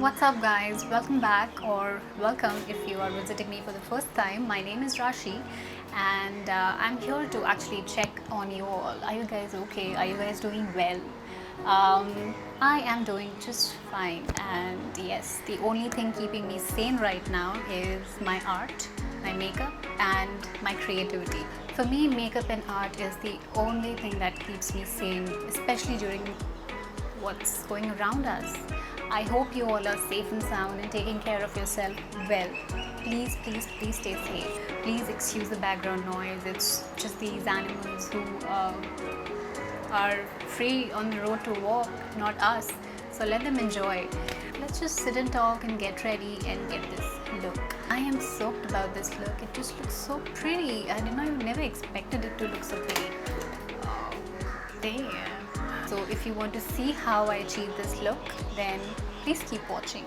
What's up guys, welcome back, or welcome if you are visiting me for the first time. My name is Rashi and I'm here to actually check on you all. Are you guys okay? Are you guys doing well? I am doing just fine, and yes, the only thing keeping me sane right now is my art, my makeup and my creativity. For me, makeup and art is the only thing that keeps me sane, especially during what's going around us. I hope you all are safe and sound and taking care of yourself well. Please stay safe. Please excuse the background noise. It's just these animals who are free on the road to walk, not us. So let them enjoy. Let's just sit and talk and get ready and get this look. I am soaked about this look. It just looks so pretty. I never expected it to look so pretty. Oh, damn. So if you want to see how I achieve this look, then please keep watching.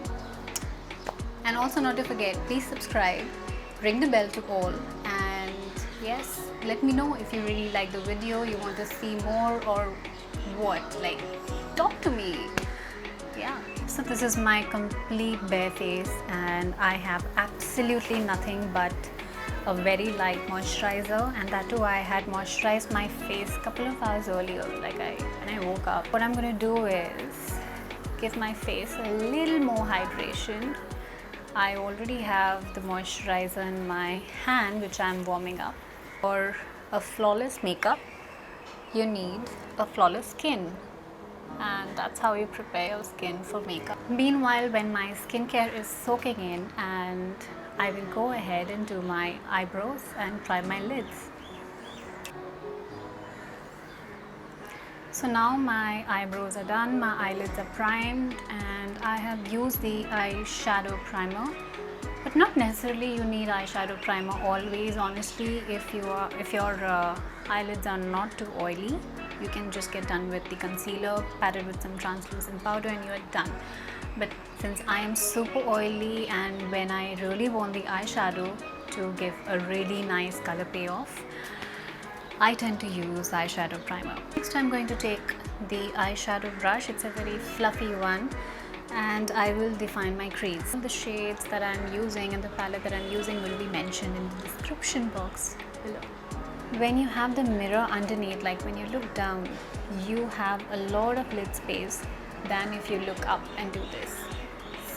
And also not to forget, please subscribe, ring the bell to all, and yes, let me know if you really like the video, you want to see more or what, like talk to me. Yeah. So this is my complete bare face and I have absolutely nothing but a very light moisturizer, and that too I had moisturized my face a couple of hours earlier, like when I woke up. What I'm going to do is give my face a little more hydration. I already have the moisturizer in my hand which I'm warming up. For a flawless makeup, you need a flawless skin, and that's how you prepare your skin for makeup. Meanwhile, when my skincare is soaking in, and I will go ahead and do my eyebrows and try my lids. So now my eyebrows are done, my eyelids are primed, and I have used the eyeshadow primer. But not necessarily you need eyeshadow primer always. Honestly, if your eyelids are not too oily, you can just get done with the concealer, pat it with some translucent powder, and you are done. But since I am super oily, and when I really want the eyeshadow to give a really nice color payoff, I tend to use eyeshadow primer. Next, I'm going to take the eyeshadow brush. It's a very fluffy one, and I will define my crease. The shades that I'm using and the palette that I'm using will be mentioned in the description box below. When you have the mirror underneath, like when you look down, you have a lot of lid space than if you look up and do this.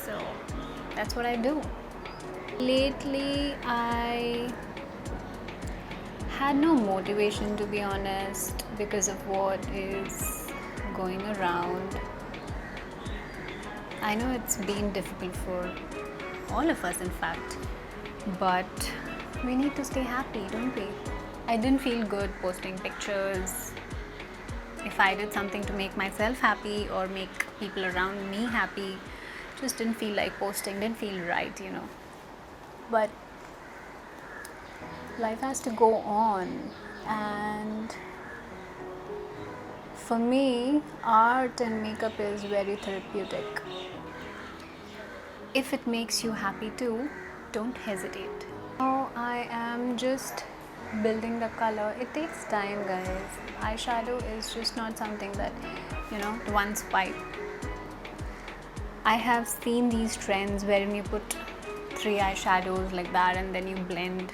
So that's what I do. Lately, I had no motivation, to be honest, because of what is going around. I know it's been difficult for all of us, in fact, but we need to stay happy, don't we? I didn't feel good posting pictures. If I did something to make myself happy or make people around me happy, just didn't feel like posting, didn't feel right, you know. But life has to go on, and for me, art and makeup is very therapeutic. If it makes you happy too, don't hesitate. Now I am just building the color. It takes time, guys. Eyeshadow is just not something that, one swipe. I have seen these trends wherein you put 3 eyeshadows like that and then you blend.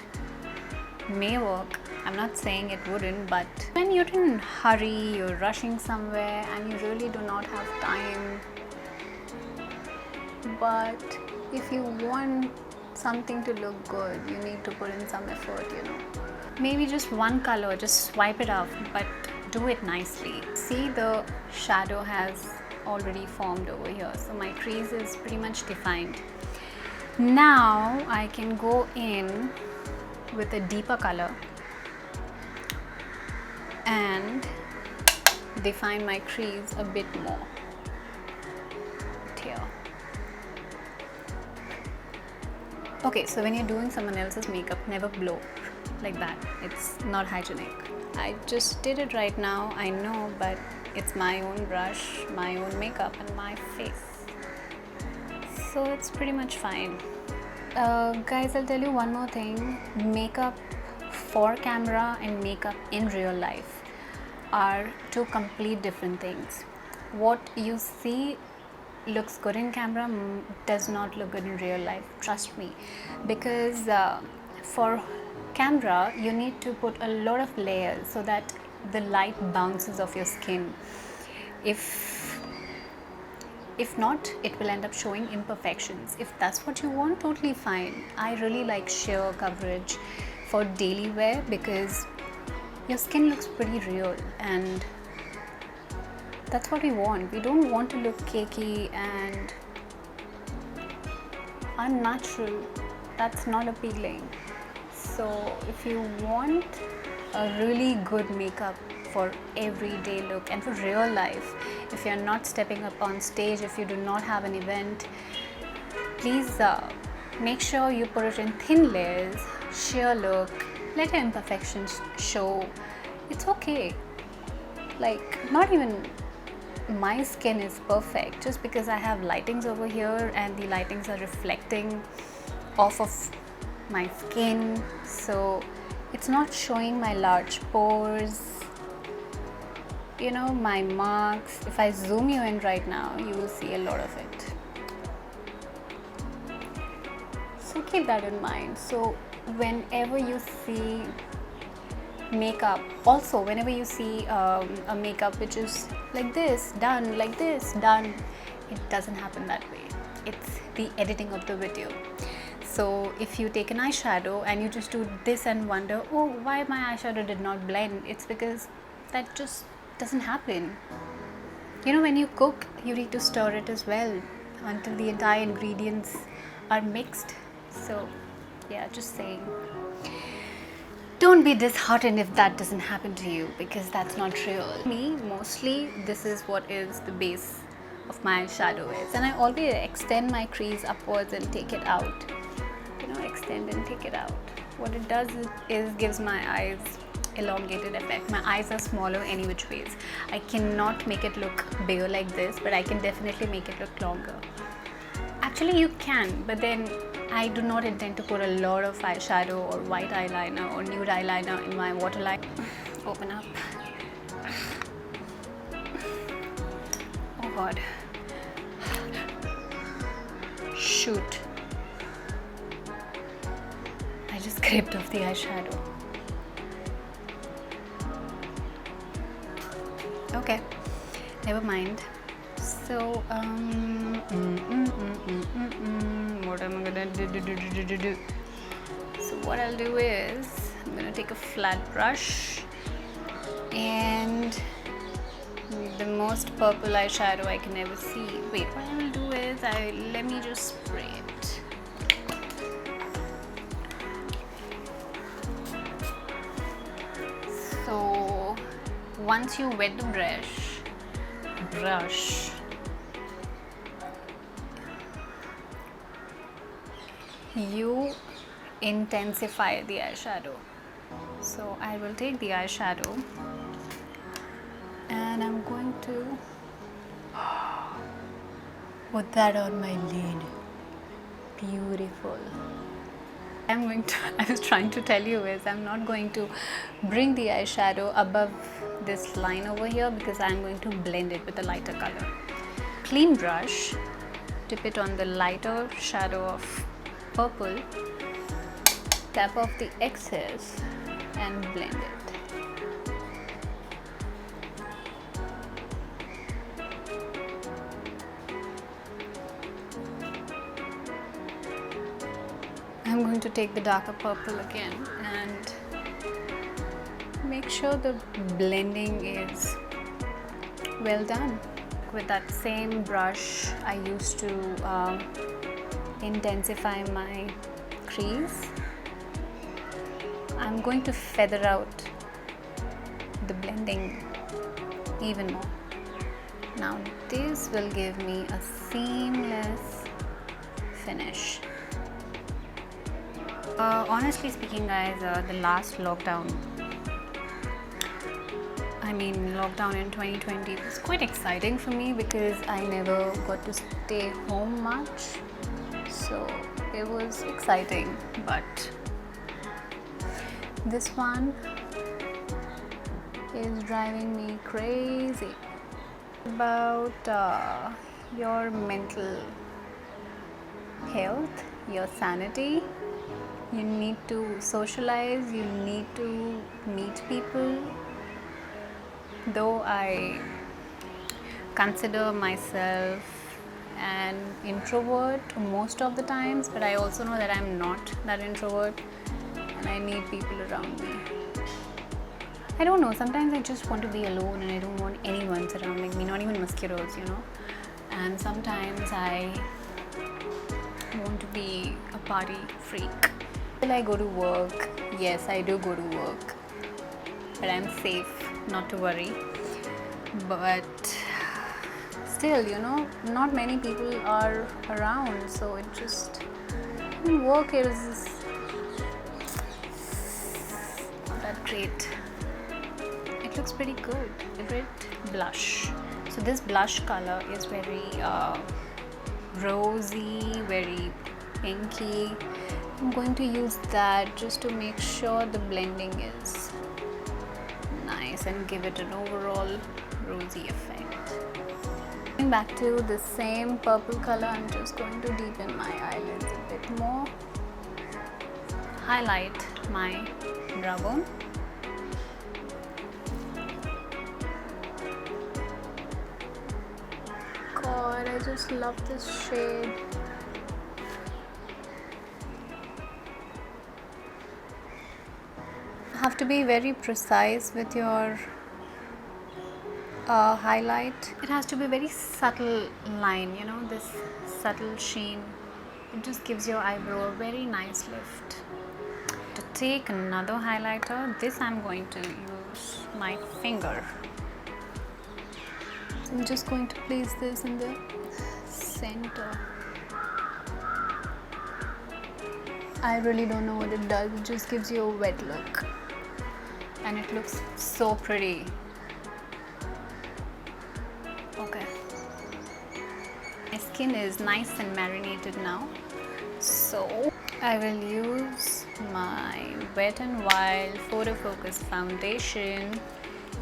May work. I'm not saying it wouldn't, but when you're in a hurry, you're rushing somewhere and you really do not have time. But if you want something to look good, you need to put in some effort, Maybe just one color, just swipe it off, but do it nicely. See, the shadow has already formed over here, so my crease is pretty much defined. Now I can go in with a deeper color and define my crease a bit more here. Okay, so when you're doing someone else's makeup, never blow like that. It's not hygienic. I just did it right now, I know, but it's my own brush, my own makeup and my face, so it's pretty much fine. Guys, I'll tell you one more thing. Makeup for camera and makeup in real life are two complete different things. What you see looks good in camera does not look good in real life, trust me, because for camera you need to put a lot of layers so that the light bounces off your skin. If not, it will end up showing imperfections. If that's what you want, totally fine. I really like sheer coverage for daily wear because your skin looks pretty real, and that's what we want. We don't want to look cakey and unnatural. That's not appealing. So if you want a really good makeup for everyday look and for real life, if you're not stepping up on stage, if you do not have an event, please make sure you put it in thin layers, sheer look, let your imperfections show. It's okay. Like, not even my skin is perfect just because I have lightings over here and the lightings are reflecting off of my skin, so it's not showing my large pores, you know, my marks. If I zoom you in right now, you will see a lot of it. So keep that in mind. So whenever you see makeup, also whenever you see a makeup which is like this done, like this done, it doesn't happen that way. It's the editing of the video. So if you take an eyeshadow and you just do this and wonder, oh, why my eyeshadow did not blend, it's because that just doesn't happen. You know, when you cook, you need to stir it as well until the entire ingredients are mixed. So yeah, just saying. Don't be disheartened if that doesn't happen to you, because that's not real. Me, mostly, this is what is the base of my eyeshadow is, and I always extend my crease upwards and take it out. You know, extend and take it out. What it does is gives my eyes elongated effect. My eyes are smaller any which ways. I cannot make it look bigger like this, but I can definitely make it look longer. Actually, you can, but then I do not intend to put a lot of eyeshadow or white eyeliner or nude eyeliner in my waterline. Open up. Oh god. Shoot. I just scraped off the eyeshadow. Okay, never mind. So, what am I gonna do? So what I'll do is, I'm gonna take a flat brush and the most purple eyeshadow I can ever see. Wait, what I will do is, let me just spray it. So once you wet the brush, you intensify the eyeshadow. So I will take the eyeshadow and I'm going to put that on my lid. Beautiful. I was trying to tell you is, I'm not going to bring the eyeshadow above this line over here because I'm going to blend it with a lighter color. Clean brush, dip it on the lighter shadow of purple, tap off the excess and blend it. I'm going to take the darker purple again and make sure the blending is well done. With that same brush, I used to intensify my crease. I'm going to feather out the blending even more. Now this will give me a seamless finish. Honestly speaking guys, the last lockdown in 2020 was quite exciting for me because I never got to stay home much. So it was exciting, but this one is driving me crazy. About your mental health, your sanity. You need to socialize, you need to meet people. Though I consider myself an introvert most of the times, but I also know that I'm not that introvert and I need people around me. I don't know, sometimes I just want to be alone and I don't want anyone surrounding me, not even mosquitoes, you know. And sometimes I want to be a party freak. Will I go to work? Yes, I do go to work, but I'm safe, not to worry. But still, you know, not many people are around, so it just, work is not that great. It looks pretty good. Favorite blush. So this blush color is very rosy, very pinky. I'm going to use that just to make sure the blending is nice and give it an overall rosy effect. Going back to the same purple color, I'm just going to deepen my eyelids a bit more. Highlight my brow bone. God, I just love this shade. Have to be very precise with your highlight. It has to be a very subtle line, you know, this subtle sheen. It just gives your eyebrow a very nice lift. To take another highlighter, this I'm going to use my finger. So I'm just going to place this in the center. I really don't know what it does, it just gives you a wet look. And it looks so pretty. Okay. My skin is nice and marinated now. So I will use my Wet n Wild PHOTOFOCUS foundation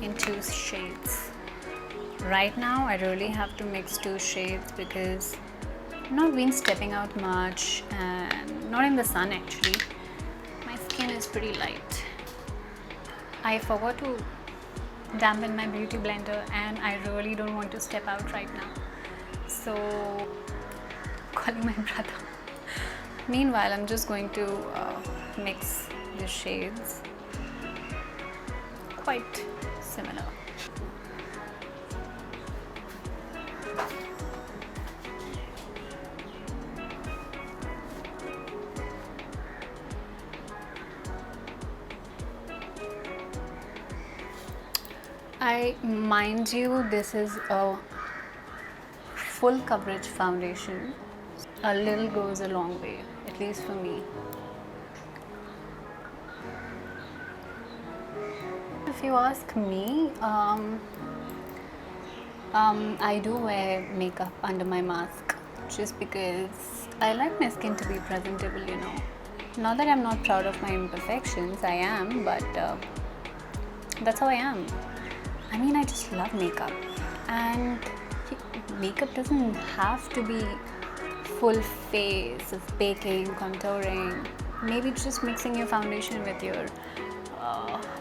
in 2 shades. Right now I really have to mix 2 shades because I've not been stepping out much and not in the sun actually. My skin is pretty light. I forgot to dampen my beauty blender and I really don't want to step out right now. So, calling my brother. Meanwhile, I'm just going to mix the shades. Quite similar. Mind you, this is a full coverage foundation. A little goes a long way, at least for me. If you ask me, I do wear makeup under my mask just because I like my skin to be presentable, you know. Not that I'm not proud of my imperfections, I am, but that's how I am. I mean, I just love makeup, and makeup doesn't have to be full face of baking, contouring. Maybe just mixing your foundation with your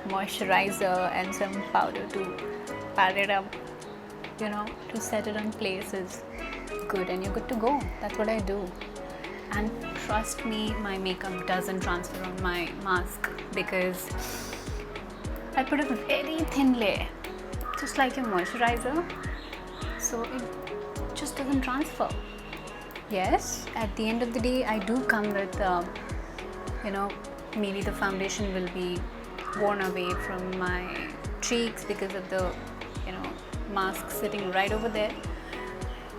moisturizer and some powder to pat it up, you know, to set it on place is good and you're good to go. That's what I do. And trust me, my makeup doesn't transfer on my mask because I put a very thin layer, just like your moisturizer, so it just doesn't transfer. Yes, at the end of the day, I do come with, you know, maybe the foundation will be worn away from my cheeks because of the, you know, mask sitting right over there.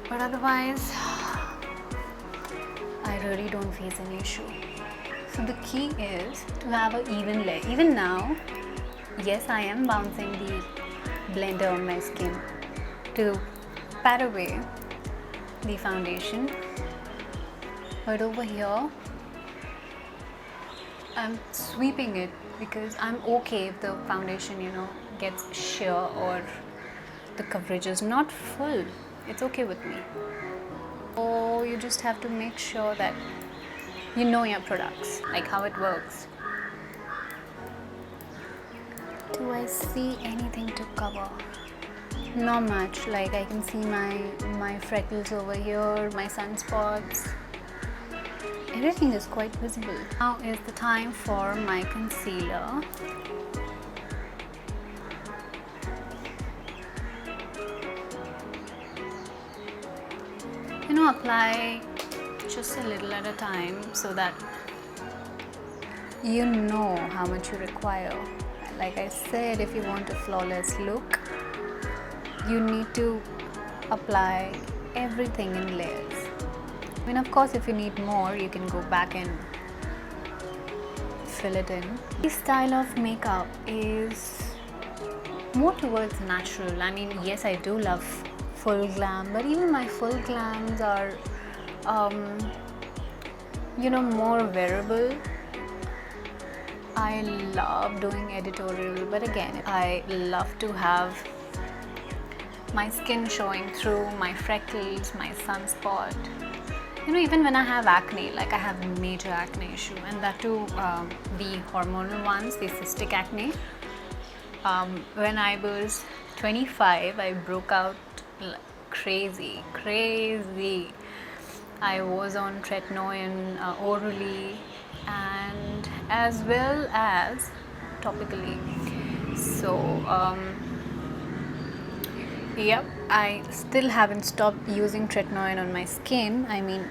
But otherwise, I really don't face an issue. So the key is to have an even layer. Even now, yes, I am bouncing the blender on my skin to pat away the foundation, but over here I'm sweeping it because I'm okay if the foundation, you know, gets sheer or the coverage is not full. It's okay with me. So you just have to make sure that you know your products, like how it works. Do I see anything to cover? Not much. Like I can see my freckles over here, my sunspots. Everything is quite visible. Now is the time for my concealer. You know, apply just a little at a time so that you know how much you require. Like I said, if you want a flawless look, you need to apply everything in layers. I mean, of course, if you need more, you can go back and fill it in. This style of makeup is more towards natural. I mean, yes, I do love full glam, but even my full glams are, you know, more wearable. I love doing editorial, but again, I love to have my skin showing through, my freckles, my sunspot. You know, even when I have acne, like I have a major acne issue, and that too the hormonal ones, the cystic acne. When I was 25, I broke out crazy. I was on tretinoin orally and as well as topically. So yep, I still haven't stopped using tretinoin on my skin. I mean,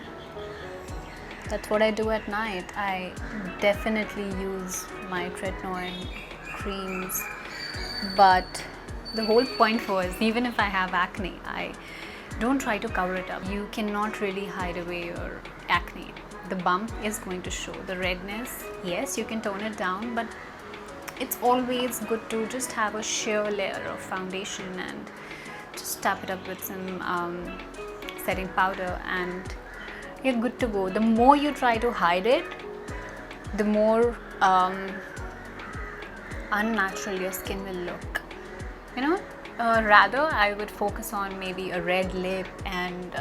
that's what I do at night. I definitely use my tretinoin creams, but the whole point was, even if I have acne, I don't try to cover it up. You cannot really hide away your acne. The bump is going to show. The redness, yes, you can tone it down, but it's always good to just have a sheer layer of foundation and just tap it up with some setting powder and you're good to go. The more you try to hide it, the more unnatural your skin will look. You know, rather I would focus on maybe a red lip and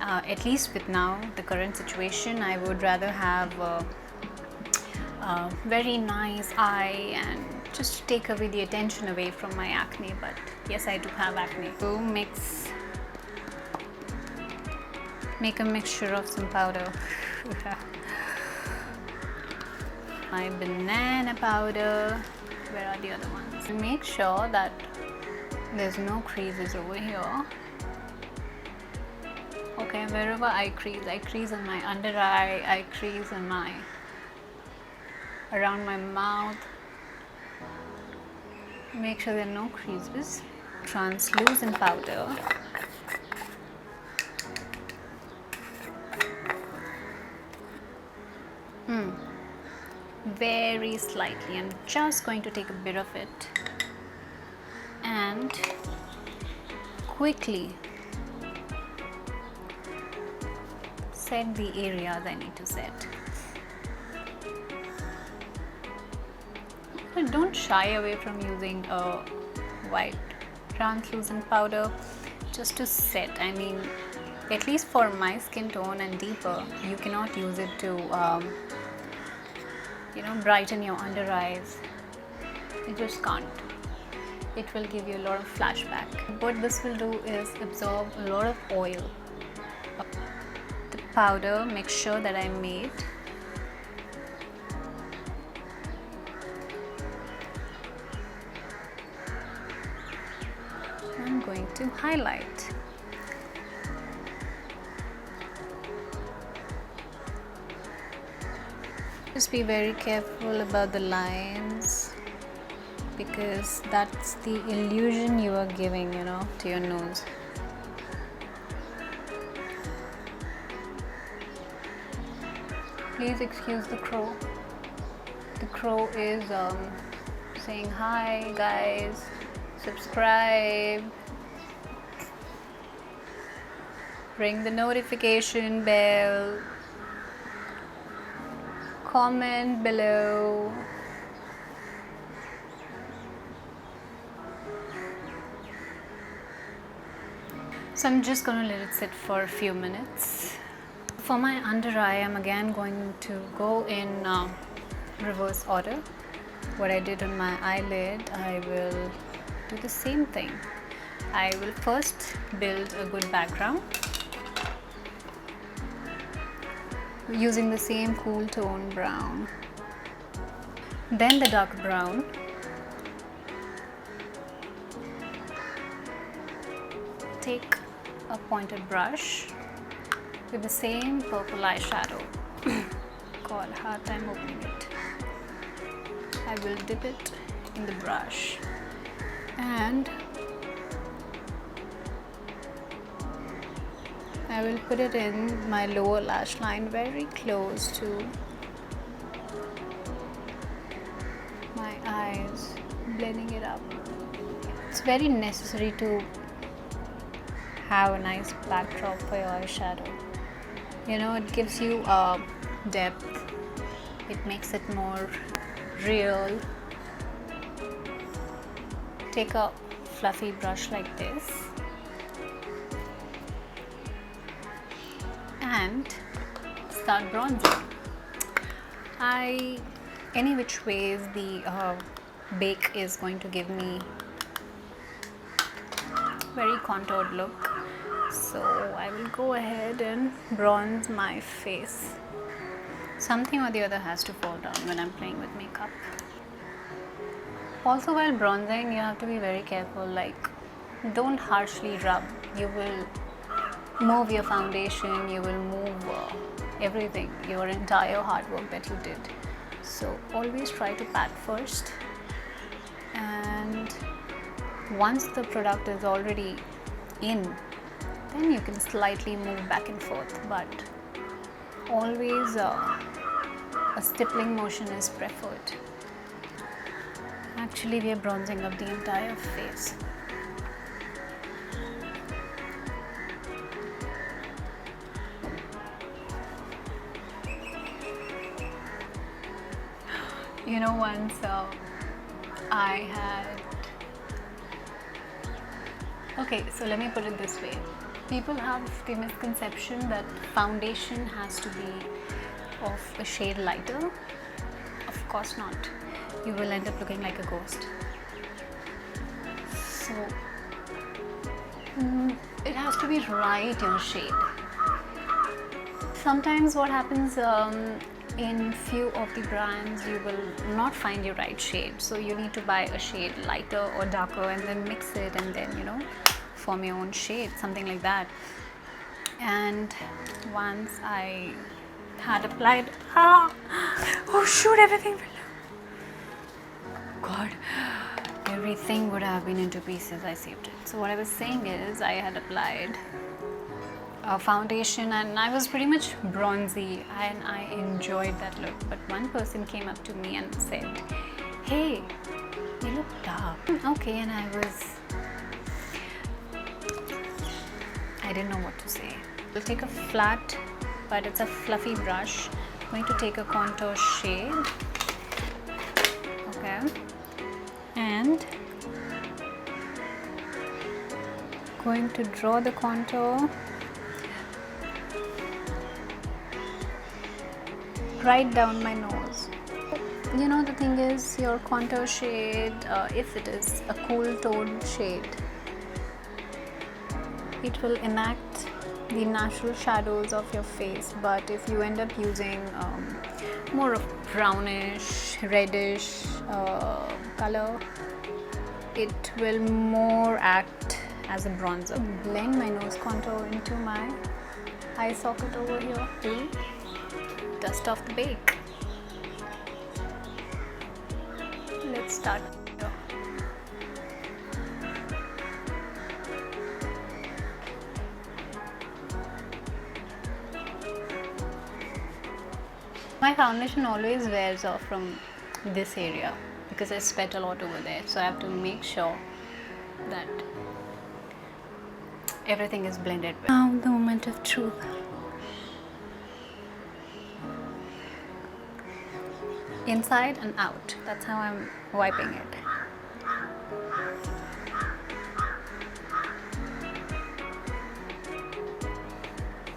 at least with now the current situation, I would rather have a very nice eye and just take away the attention away from my acne. But yes, I do have acne. So make a mixture of some powder. My banana powder. Where are the other ones? Make sure that there's no creases over here. Okay, wherever I crease on my under eye, I crease on my around my mouth. Make sure there are no creases. Translucent powder. Very slightly. I'm just going to take a bit of it and quickly set the areas I need to set. But don't shy away from using a white translucent powder just to set. I mean, at least for my skin tone and deeper, you cannot use it to you know, brighten your under eyes. You just can't. It will give you a lot of flashback. What this will do is absorb a lot of oil. The powder, make sure that I made I'm going to highlight. Just be very careful about the lines because that's the illusion you are giving, you know, to your nose. Please excuse the crow. The crow is saying hi guys, subscribe, ring the notification bell, comment below. So I'm just going to let it sit for a few minutes. For my under eye, I'm again going to go in reverse order. What I did on my eyelid, I will do the same thing. I will first build a good background using the same cool tone brown, then the dark brown, take a pointed brush with the same purple eyeshadow. God, hard time opening it. I will dip it in the brush and I will put it in my lower lash line very close to my eyes, blending it up. It's very necessary to have a nice backdrop for your eyeshadow. You know, it gives you a depth, it makes it more real. Take a fluffy brush like this and start bronzing. Any which ways the bake is going to give me very contoured look, so I will go ahead and bronze my face. Something or the other has to fall down when I'm playing with makeup. Also, while bronzing, you have to be very careful, like don't harshly rub. You will move your foundation, you will move everything, your entire hard work that you did. So always try to pat first, and once the product is already in, then you can slightly move back and forth, but always a stippling motion is preferred. Actually, we are bronzing up the entire face. You know, once I had... Okay, so let me put it this way. People have the misconception that foundation has to be of a shade lighter. Of course not. You will end up looking like a ghost. So it has to be right your shade. Sometimes what happens in few of the brands, you will not find your right shade, so you need to buy a shade lighter or darker and then mix it and then, you know, form your own shade, something like that. And once I had applied, oh shoot, everything fell down. God, everything would have been into pieces. I saved it. So what I was saying is, I had applied a foundation and I was pretty much bronzy and I enjoyed that look. But one person came up to me and said, "Hey, you look dark." Okay, and I didn't know what to say. I'll take a flat, but it's a fluffy brush. I'm going to take a contour shade. Okay. And going to draw the contour right down my nose. You know, the thing is, your contour shade, if it is a cool toned shade, it will enact the natural shadows of your face. But if you end up using more of brownish, reddish color, it will more act as a bronzer. Blend my nose contour into my eye socket over here to dust off the bake. Let's start. My foundation always wears off from this area because I sweat a lot over there, so I have to make sure that everything is blended well. Now the moment of truth. Inside and out. That's how I'm wiping it.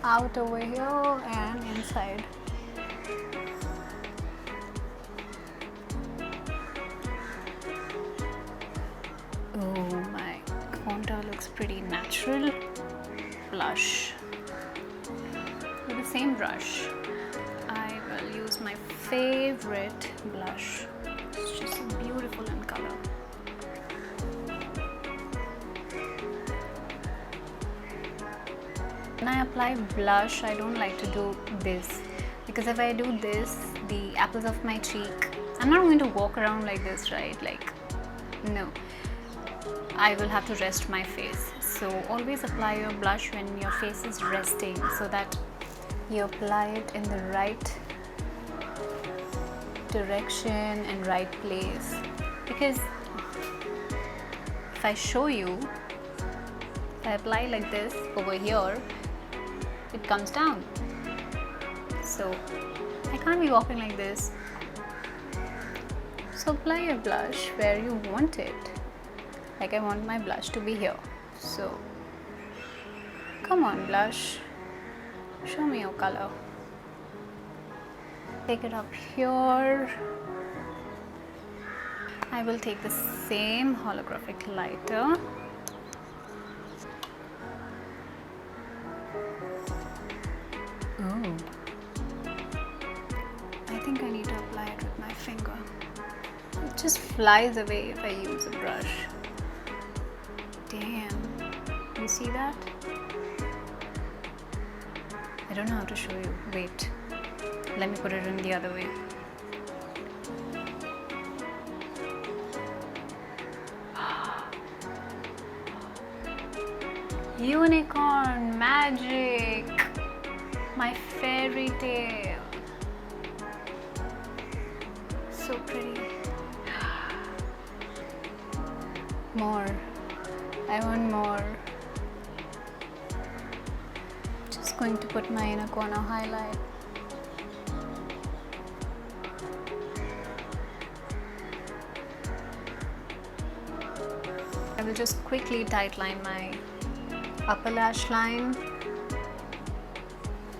out over here and inside. Oh, my contour looks pretty natural. Blush. With the same brush, I will use my favorite blush. It's just so beautiful in color. When I apply blush, I don't like to do this, because if I do this, the apples of my cheek, I'm not going to walk around like this, right? Like, no. I will have to rest my face. So always apply your blush when your face is resting, so that you apply it in the right direction and right place. Because if I show you, if I apply like this over here, it comes down. So I can't be walking like this. So apply your blush where you want it. Like I want my blush to be here. So come on, blush, show me your color. Take it up here. I will take the same holographic lighter. Oh, I think I need to apply it with my finger. It just flies away if I use a brush. Damn, you see that? I don't know how to show you. Wait, let me put it in the other way. Unicorn magic, my fairy tale. So pretty. More. I want more. Just going to put my inner corner highlight. I will just quickly tightline my upper lash line.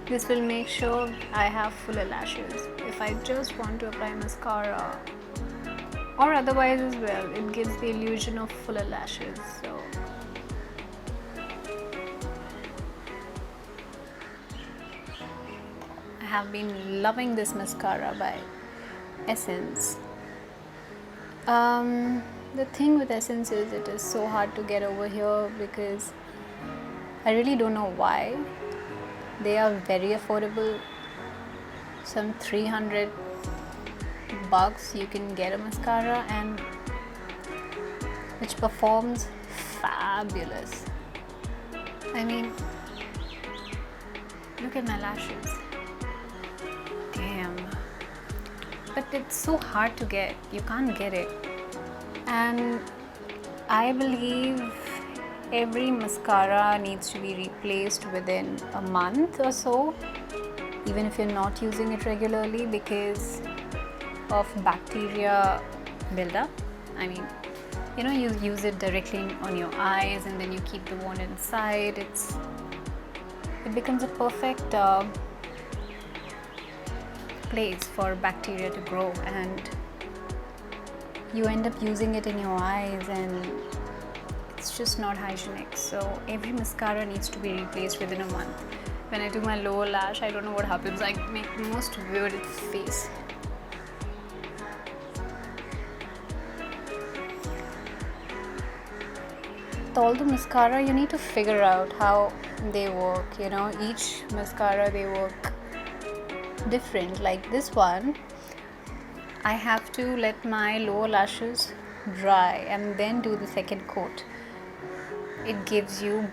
This will make sure I have fuller lashes. If I just want to apply mascara, or otherwise as well, it gives the illusion of fuller lashes. So I have been loving this mascara by Essence. The thing with Essence is it is so hard to get over here, because I really don't know why. They are very affordable. Some 300 bucks you can get a mascara, and which performs fabulous. I mean, look at my lashes. Damn. But it's so hard to get. You can't get it. And I believe every mascara needs to be replaced within a month or so, even if you're not using it regularly, because of bacteria buildup. I mean, you know, you use it directly on your eyes and then you keep the one inside. It becomes a perfect place for bacteria to grow, and you end up using it in your eyes, and it's just not hygienic. So every mascara needs to be replaced within a month. When I do my lower lash, I don't know what happens. I make the most weird face. With all the mascara, you need to figure out how they work. You know, each mascara, they work different. Like this one, I have to let my lower lashes dry and then do the second coat. It gives you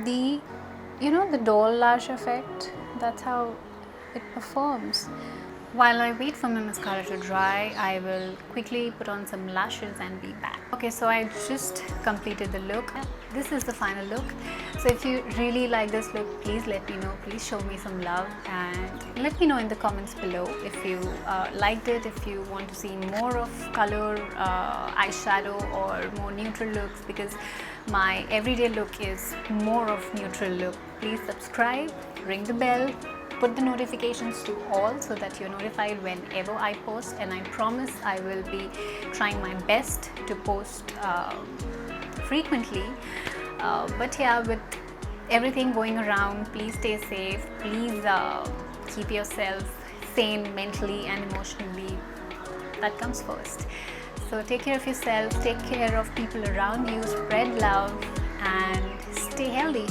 the, you know, the doll lash effect. That's how it performs. While I wait for my mascara to dry, I will quickly put on some lashes and be back. Okay, so I just completed the look. This is the final look. So if you really like this look, please let me know, please show me some love, and let me know in the comments below if you liked it, if you want to see more of color eyeshadow or more neutral looks, because my everyday look is more of neutral look. Please subscribe, ring the bell, put the notifications to all so that you're notified whenever I post, and I promise I will be trying my best to post frequently. But yeah, with everything going around, please stay safe, please keep yourself sane mentally and emotionally. That comes first. So take care of yourself, take care of people around you, spread love, and stay healthy.